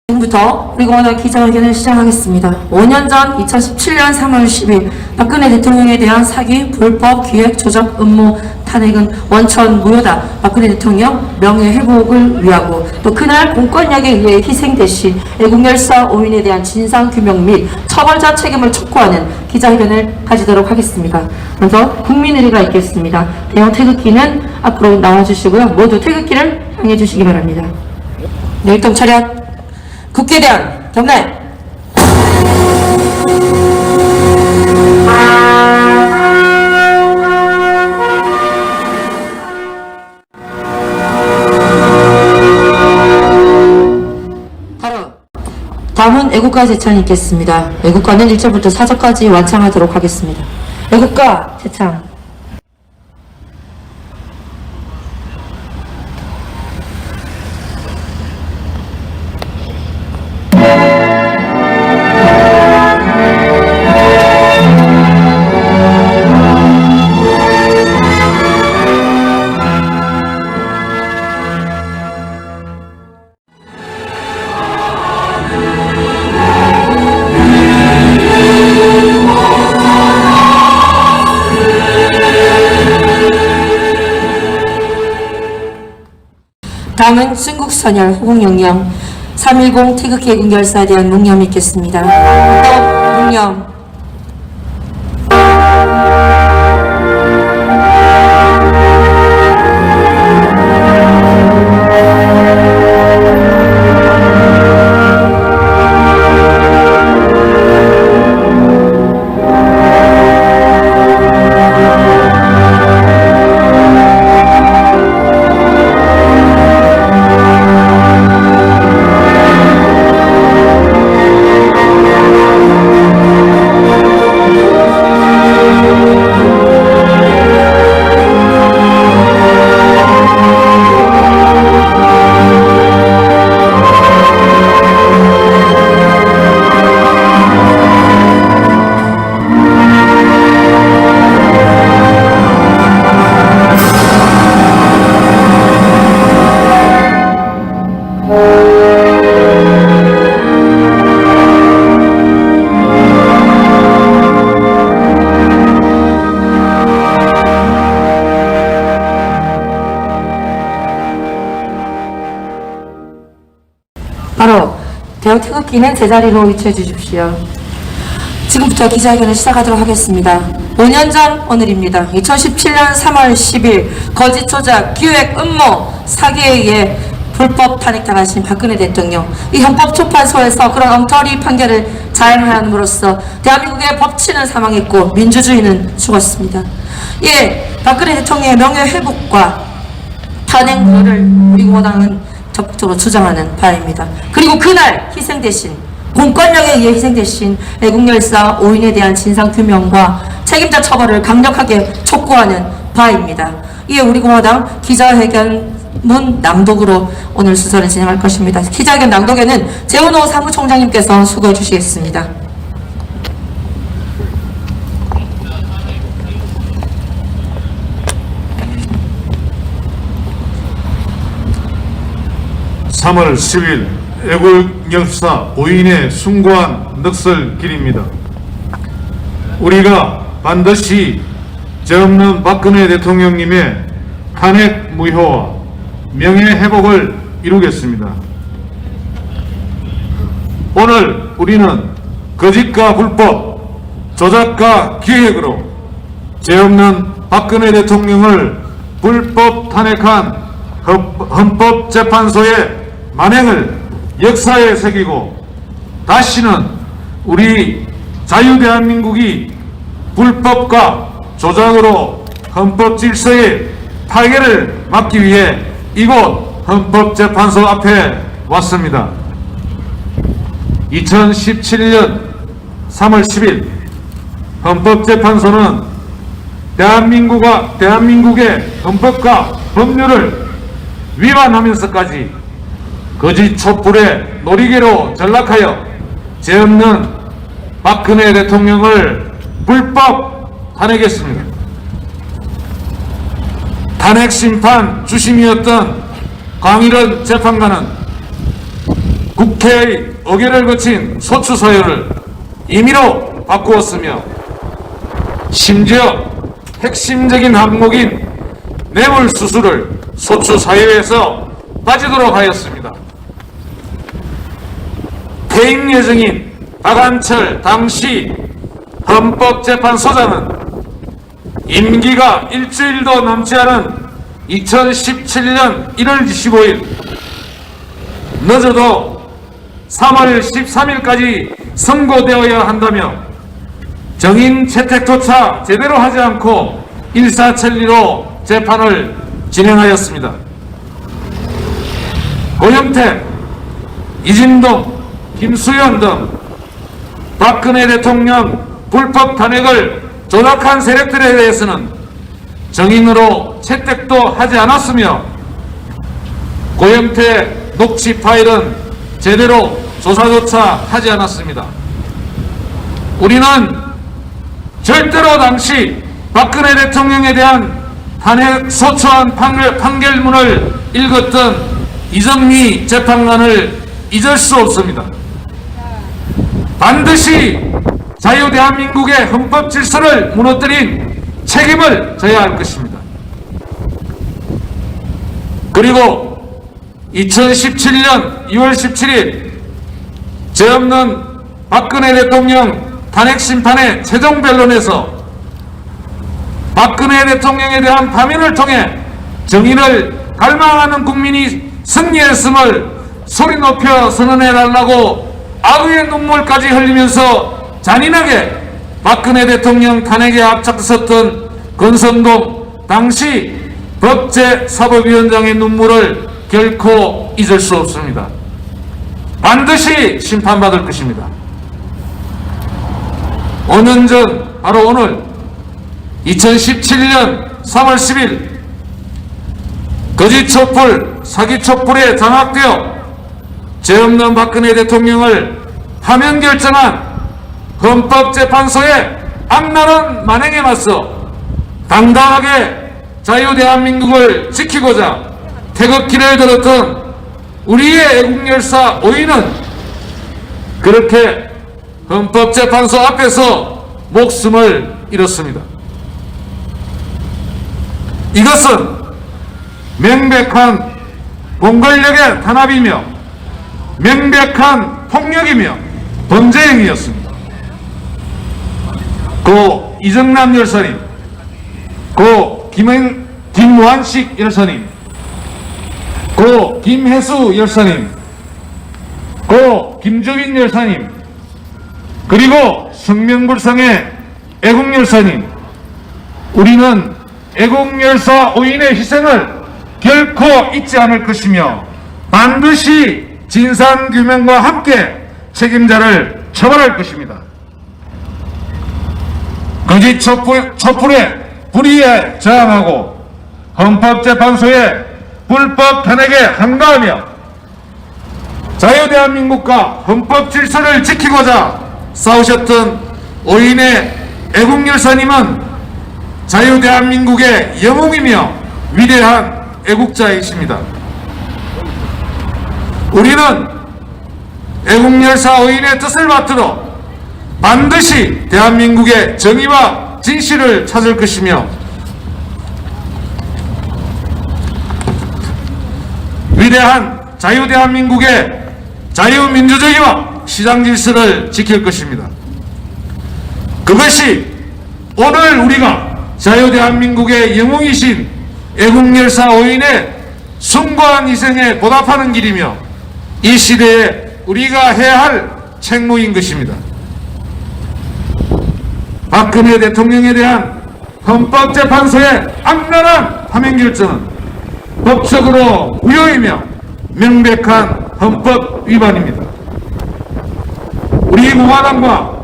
지금부터 우리 공화당 기자회견을 시작하겠습니다. 5년 전 2017년 3월 10일 박근혜 대통령에 대한 사기, 불법 기획, 조작, 음모, 탄핵은 원천 무효다. 박근혜 대통령 명예회복을 위하고 또 그날 공권력에 의해 희생되신 애국열사 5인에 대한 진상규명 및 처벌자 책임을 촉구하는 기자회견을 가지도록 하겠습니다. 먼저 국민의례가 있겠습니다. 대형 태극기는 앞으로 나와주시고요. 모두 태극기를 향해 주시기 바랍니다. 네, 일동 차렷. 국회대항 경례. 바로 다음은 애국가 제창이 있겠습니다. 애국가는 1절부터 4절까지 완창하도록 하겠습니다. 애국가 제창. 다음은 순국선열 호국영령 3.10 태극기 애국열사에 대한 묵념이 있겠습니다. 또 묵념. 바로 대형 태극기는 제자리로 위치해 주십시오. 지금부터 기자회견을 시작하도록 하겠습니다. 5년 전 오늘입니다. 2017년 3월 10일 거짓 조작, 기획, 음모, 사기에 의해 불법 탄핵당하신 박근혜 대통령, 이 헌법재판소에서 그런 엉터리 판결을 자행함으로써 대한민국의 법치는 사망했고 민주주의는 죽었습니다. 예, 박근혜 대통령의 명예회복과 탄핵 무효를 우리 공화당은 적극적으로 주장하는 바입니다. 그리고 그날 희생되신, 공권력에 의해 희생되신 애국열사 5인에 대한 진상규명과 책임자 처벌을 강력하게 촉구하는 바입니다. 이에 우리 공화당 기자회견문 낭독으로 오늘 순서를 진행할 것입니다. 기자회견 낭독에는 재훈호 사무총장님께서 수고해 주시겠습니다. (3월 10일) 애국열사 5인의 숭고한 넋을길입니다. 우리가 반드시 죄 없는 박근혜 대통령님의 탄핵 무효와 명예회복을 이루겠습니다. 오늘 우리는 거짓과 불법, 조작과 기획으로 죄 없는 박근혜 대통령을 불법 탄핵한 헌법재판소의 만행을 역사에 새기고 다시는 우리 자유대한민국이 불법과 조작으로 헌법 질서의 파괴를 막기 위해 이곳 헌법재판소 앞에 왔습니다. 2017년 3월 10일 헌법재판소는 대한민국의 헌법과 법률을 위반하면서까지 거짓 촛불의 놀이개로 전락하여 죄 없는 박근혜 대통령을 불법 탄핵했습니다. 탄핵심판 주심이었던 강일원 재판관은 국회의 의결을 거친 소추사유를 임의로 바꾸었으며 심지어 핵심적인 항목인 뇌물수수를 소추사유에서 빠지도록 하였습니다. 퇴임 예정인 박한철 당시 헌법재판소장은 임기가 일주일도 남지 않은 2017년 1월 25일 늦어도 3월 13일까지 선고되어야 한다며 정인 채택조차 제대로 하지 않고 일사천리로 재판을 진행하였습니다. 고영태, 이진동, 김수현 등 박근혜 대통령 불법 탄핵을 조작한 세력들에 대해서는 정인으로 채택도 하지 않았으며 고영태 녹취 파일은 제대로 조사조차 하지 않았습니다. 우리는 절대로 당시 박근혜 대통령에 대한 탄핵 소추안 판결문을 읽었던 이정미 재판관을 잊을 수 없습니다. 반드시 자유대한민국의 헌법 질서를 무너뜨린 책임을 져야 할 것입니다. 그리고 2017년 2월 17일 죄 없는 박근혜 대통령 탄핵 심판의 최종 변론에서 박근혜 대통령에 대한 파면을 통해 정의를 갈망하는 국민이 승리했음을 소리 높여 선언해달라고 악의의 눈물까지 흘리면서 잔인하게 박근혜 대통령 탄핵에 앞장섰던 권성동 당시 법제사법위원장의 눈물을 결코 잊을 수 없습니다. 반드시 심판받을 것입니다. 5년 전 바로 오늘 2017년 3월 10일 거짓 촛불, 사기 촛불에 장악되어 죄 없는 박근혜 대통령을 파면 결정한 헌법재판소의 악랄한 만행에 맞서 당당하게 자유대한민국을 지키고자 태극기를 들었던 우리의 애국열사 5인은 그렇게 헌법재판소 앞에서 목숨을 잃었습니다. 이것은 명백한 공권력의 탄압이며 명백한 폭력이며 범죄 행위였습니다. 고 이정남 열사님, 고 김완식 열사님, 고 김혜수 열사님, 고 김조빈 열사님, 그리고 성명불상의 애국 열사님, 우리는 애국 열사 5인의 희생을 결코 잊지 않을 것이며 반드시 진상규명과 함께 책임자를 처벌할 것입니다. 거짓 촛불의 불의에 저항하고 헌법재판소의 불법 탄핵에 항거하며 자유대한민국과 헌법 질서를 지키고자 싸우셨던 5인의 애국열사님은 자유대한민국의 영웅이며 위대한 애국자이십니다. 우리는 애국열사 5인의 뜻을 받들어 반드시 대한민국의 정의와 진실을 찾을 것이며 위대한 자유대한민국의 자유민주주의와 시장질서를 지킬 것입니다. 그것이 오늘 우리가 자유대한민국의 영웅이신 애국열사 5인의 숭고한 희생에 보답하는 길이며 이 시대에 우리가 해야 할 책무인 것입니다. 박근혜 대통령에 대한 헌법재판소의 악랄한 파면 결정은 법적으로 무효이며 명백한 헌법 위반입니다. 우리 공화당과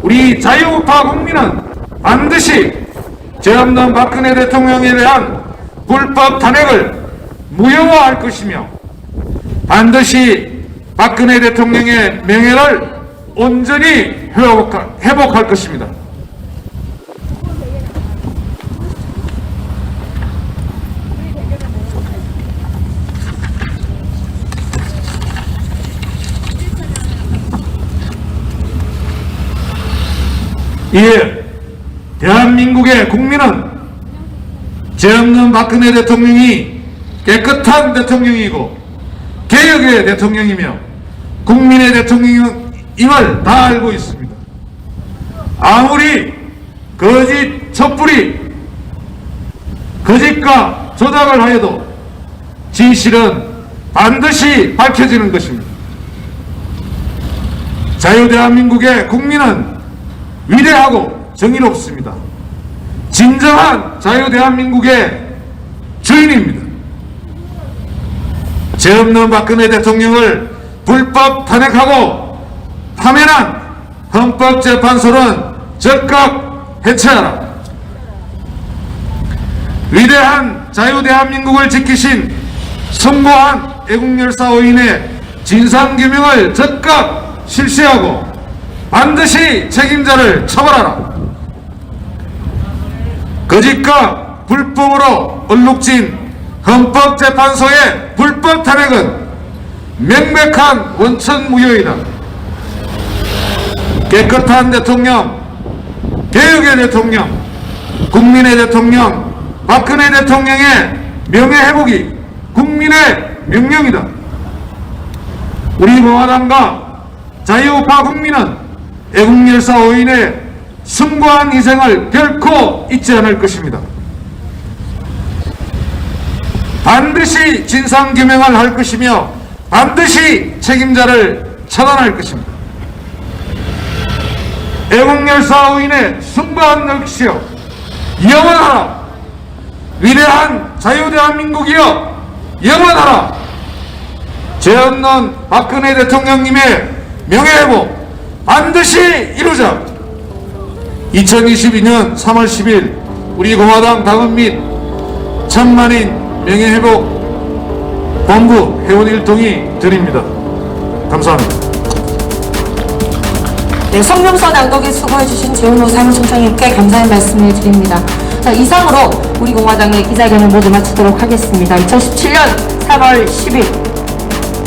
우리 자유우파 국민은 반드시 죄 없는 박근혜 대통령에 대한 불법 탄핵을 무효화할 것이며 반드시 박근혜 대통령의 명예를 온전히 회복할 것입니다. 이에 대한민국의 국민은 죄 없는 박근혜 대통령이 깨끗한 대통령이고 개혁의 대통령이며 국민의 대통령임을 다 알고 있습니다. 아무리 거짓 촛불이 거짓과 조작을 하여도 진실은 반드시 밝혀지는 것입니다. 자유대한민국의 국민은 위대하고 정의롭습니다. 진정한 자유대한민국의 주인입니다. 죄 없는 박근혜 대통령을 불법 탄핵하고 파면한 헌법재판소는 즉각 해체하라. 위대한 자유대한민국을 지키신 숭고한 애국열사오인의 진상규명을 즉각 실시하고 반드시 책임자를 처벌하라. 거짓과 불법으로 얼룩진 헌법재판소의 불법 탄핵은 명백한 원천무효이다. 깨끗한 대통령, 개혁의 대통령, 국민의 대통령, 박근혜 대통령의 명예회복이 국민의 명령이다. 우리 공화당과 자유우파 국민은 애국열사 오인의 숭고한 희생을 결코 잊지 않을 것입니다. 반드시 진상규명을 할 것이며 반드시 책임자를 처단할 것입니다. 애국열사 오인의 숭고한 넋이여 영원하라. 위대한 자유대한민국이여 영원하라. 죄 없는 박근혜 대통령님의 명예회복 반드시 이루자. 2022년 3월 10일 우리 공화당 당원 및 천만인 명예회복 본부 회원 일동이 드립니다. 감사합니다. 네, 성명서 낭독에 수고해주신 재훈호 사무총장님께 감사의 말씀을 드립니다. 자, 이상으로 우리 공화당의 기자회견을 모두 마치도록 하겠습니다. 2017년 3월 10일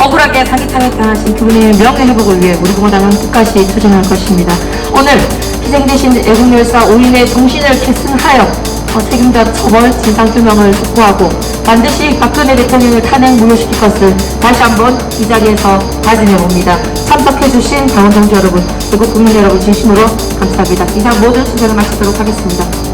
억울하게 사기 탄핵당하신 그분의 명예회복을 위해 우리 공화당은 끝까지 투쟁할 것입니다. 오늘 희생되신 애국열사 5인의 정신을 계승하여 책임자 처벌, 진상규명을 촉구하고 반드시 박근혜 대통령을 탄핵 무효시킬 것을 다시 한번 이 자리에서 다짐해봅니다. 참석해주신 당원 동지 여러분, 그리고 국민 여러분 진심으로 감사합니다. 이상 모든 순서를 마치도록 하겠습니다.